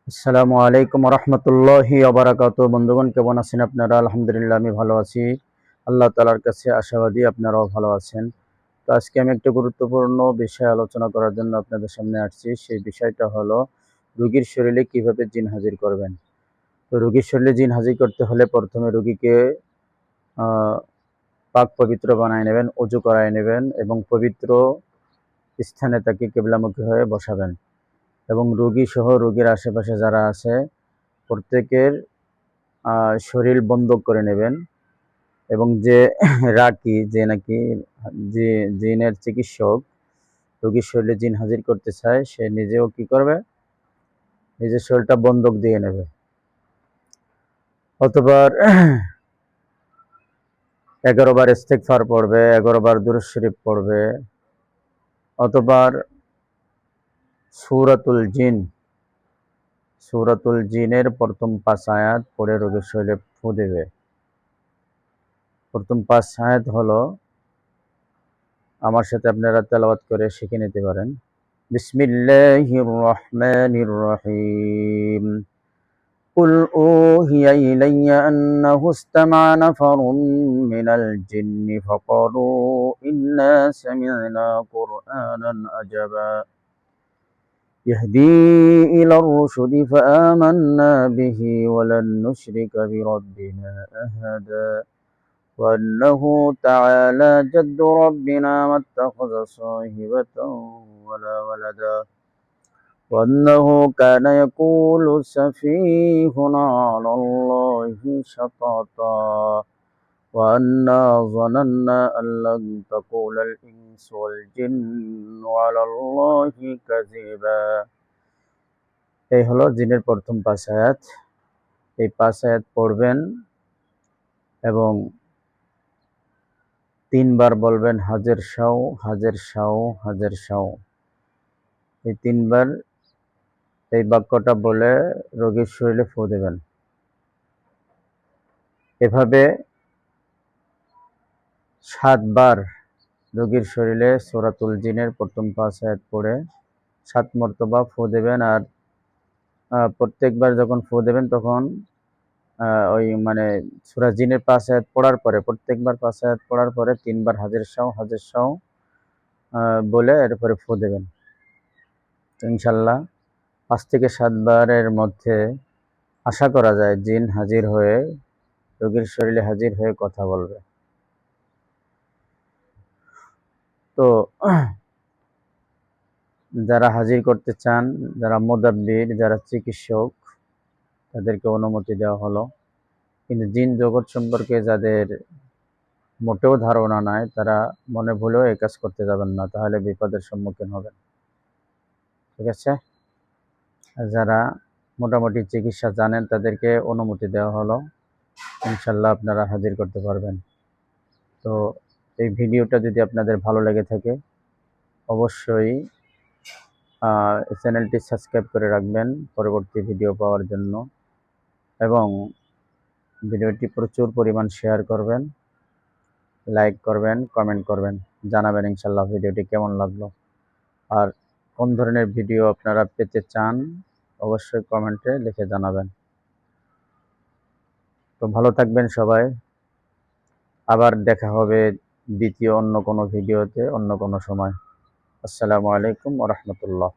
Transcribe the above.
আসসালামু আলাইকুম রহমতুল্লাহি ওয়া বন্ধুগণ, কেমন আছেন আপনারা? আলহামদুলিল্লাহ, আমি ভালো আছি। আল্লাহ তাআলার কাছে আশাবাদী আপনারাও ভালো আছেন। তো আজকে আমি একটা গুরুত্বপূর্ণ বিষয় আলোচনা করার জন্য আপনাদের সামনে আসছি। সেই বিষয়টা হলো রোগীর শরীরে কিভাবে জিন হাজির করবেন। তো রোগীর শরীরে জিন হাজির করতে হলে প্রথমে রোগীকে আহ, পাক পবিত্র বানায় নেবেন, অজু করায় নেবেন এবং পবিত্র স্থানে তাকে কিবলামুখী হয়ে বসাবেন এবং রোগী সহ রোগীর আশেপাশে যারা আছে প্রত্যেকের শরীর বন্ধ করে নেবেন এবং যে রাকি যে নাকি যে জিনের চিকিৎসক রোগীর শরীরে জিন হাজির করতে চায় সে নিজেও কি করবে, নিজের শরীরটা বন্ধক দিয়ে নেবে। অথবা 11 বার ইস্তেগফার পড়বে, 11 বার দুরূদ শরীফ পড়বে, অথবা সূরাতুল জিনের প্রথম 5 আয়াত পড়ে রোগীর শরীরে ফু দেবে। প্রথম 5 আয়াত হলো, আমার সাথে আপনারা তেলাওয়াত করে শিখে নিতে পারেন। বিসমিল্লাহির রহমানির রহিম। কুল উহিয়া ইলাইয়া আন্নাহু ইসতামা'a নাফারুম মিনাল জিন্নি ফাকালু ইন্না সামি'না কুরআনান আজাবা ইয়াহদি ইলার রুশদি ফাআমান্না বিহি ওয়া লান নুশরিকা বিরাব্বিনা আহাদা وأنه تعالى جد ربنا ما اتخذ صاحبة ولا ولدا وأنه كان يقول سفيهنا على الله شططا وأنا ظننا أن لن تقول الإنس والجن على الله كذبا। এই হলো জিনের প্রথম 5 আয়াত। এই 5 আয়াত পড়বেন এবং 3 বার বলবেন হাজের শাও হাজের শাও হাজের শাও। এই 3 বার এই বাক্যটা বলে রোগীর শরীরে ফু দেবেন। এভাবে 7 বার রোগীর শরীরে সূরাতুল জিনের প্রথম 5 আয়াত পড়ে 7 মর্তবা ফু দেবেন। আর প্রত্যেকবার যখন ফু দেবেন তখন ওই মানে সূরা জিনের 5 আয়াত পড়ার পরে প্রত্যেকবার 5 আয়াত পড়ার পরে 3 বার হাজের শাও বলে এরপরে ফু দেবেন। ইনশাল্লাহ 5 থেকে 7 বারের মধ্যে আশা করা যায় জিন হাজির হয়ে রোগীর শরীরে হাজির হয়ে কথা বলবে। তো যারা হাজির করতে চান, যারা মুদাব্বির, যারা চিকিৎসক, তাদেরকে অনুমতি দেওয়া হলো। কিন্তু জিন জগৎ সম্পর্কে যাদের মোটেও ধারণা নাই, তারা মনে ভুলেও এই কাজ করতে যাবেন না, তাহলে বিপদের সম্মুখীন হবেন। ঠিক আছে? আর যারা মোটামুটি চিকিৎসা জানেন তাদেরকে অনুমতি দেওয়া হলো। ইনশাল্লাহ আপনারা হাজির করতে পারবেন। তো এই ভিডিওটা যদি আপনাদের ভালো লেগে থাকে অবশ্যই চ্যানেলটি সাবস্ক্রাইব করে রাখবেন পরবর্তী ভিডিও পাওয়ার জন্য, এবং ভিডিওটি প্রচুর পরিমাণ শেয়ার করবেন, লাইক করবেন, কমেন্ট করবেন, জানাবেন ইনশাল্লাহ ভিডিওটি কেমন লাগলো। আর কোন ধরনের ভিডিও আপনারা পেতে চান অবশ্যই কমেন্টে লিখে জানাবেন। তো ভালো থাকবেন সবাই। আবার দেখা হবে দ্বিতীয় অন্য কোনো ভিডিওতে অন্য কোনো সময়। আসসালামু আলাইকুম ওয়া রাহমাতুল্লাহ।